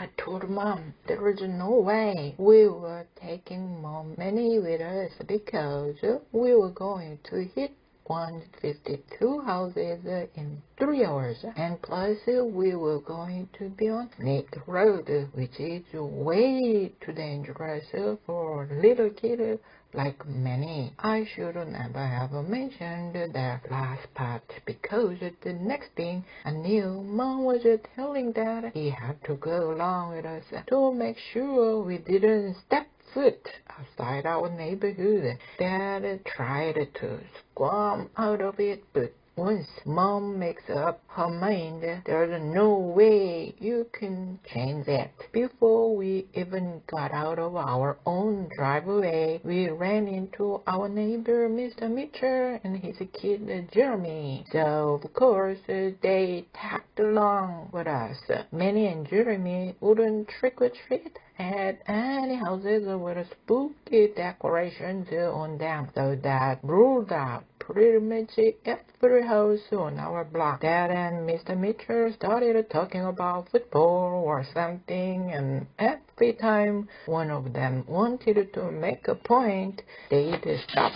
I told Mom there was no way we were taking Mom Minnie with us because we were going to hit 152 houses in 3 hours, and plus we were going to be on Nick Road, which is way too dangerous for a little kid like Minnie. I should never have mentioned that last part because the next thing I knew, Mom was telling Dad he had to go along with us to make sure we didn't step foot outside our neighborhood. Dad tried to squirm out of it, but once Mom makes up her mind, there's no way you can change it. Before we even got out of our own driveway, we ran into our neighbor, Mr. Mitchell, and his kid, Jeremy. So, of course, they tagged along with us. Minnie and Jeremy wouldn't trick-or-treat at any houses with spooky decorations on them, so that ruled out pretty much every house on our block. Dad and Mr. Mitchell started talking about football or something, and every time one of them wanted to make a point, they'd stop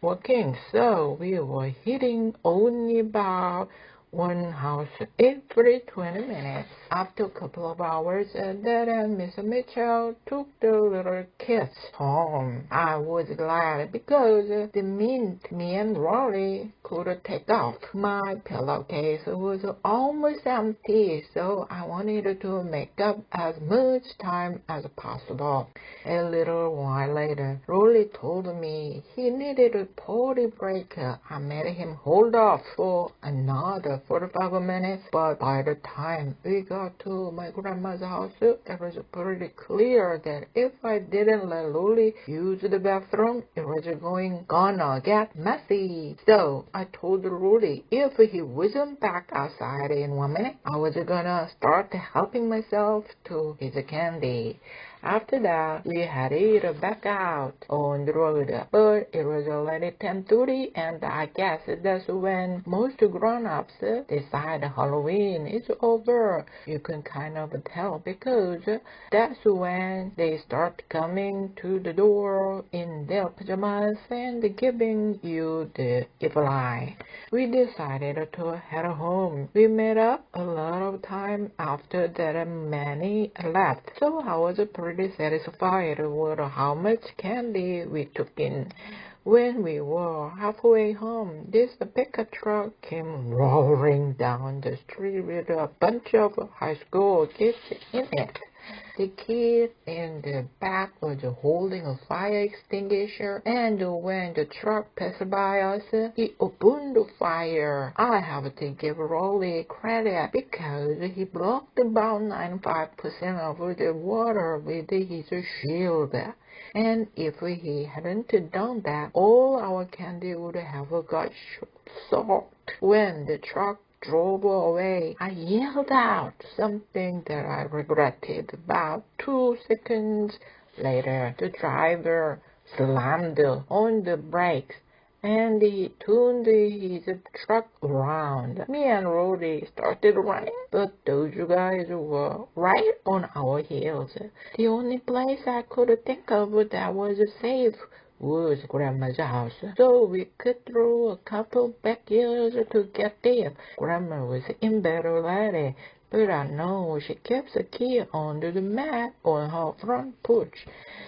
walking. So we were hitting only about one house every 20 minutes. After a couple of hours, Dad and Mr. Mitchell took the little kids home. I was glad because the meant me and Rory could take off. My pillowcase was almost empty, so I wanted to make up as much time as possible. A little while later, Rory told me he needed a potty break. I made him hold off for another 45 minutes, but by the time we got to my grandma's house, it was pretty clear that if I didn't let Lily use the bathroom, it was gonna get messy. So I told Lily if he wasn't back outside in 1 minute, I was gonna start helping myself to his candy. After that, we headed back out on the road, but it was already 10:30, and I guess that's when most grown-ups decide Halloween is over. You can kind of tell because that's when they start coming to the door in their pajamas and giving you the evil eye. We decided to head home. We made up a lot of time after that Manny left, so I was pretty satisfied with how much candy we took in. When we were halfway home, this pickup truck came roaring down the street with a bunch of high school kids in it. The kid in the back was holding a fire extinguisher, and when the truck passed by us, he opened the fire. I have to give Rolly credit because he blocked about 95% of the water with his shield. And if he hadn't done that, all our candy would have got soaked. When the truck drove away, I yelled out something that I regretted. About 2 seconds later, the driver slammed on the brakes and he turned his truck around. Me and Roddy started running, but those guys were right on our heels. The only place I could think of that was safe was Grandma's house, so we cut through a couple backyards to get there. Grandma was in bed already, but I know she kept the key under the mat on her front porch.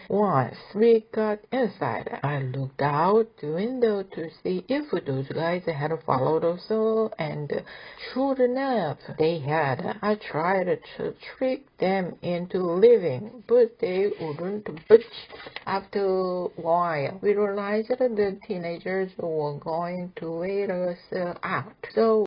Once we got inside, I looked out the window to see if those guys had followed us, and sure enough, they had. I tried to trick them into leaving, but they wouldn't budge. After a while, we realized that the teenagers were going to wait us out, so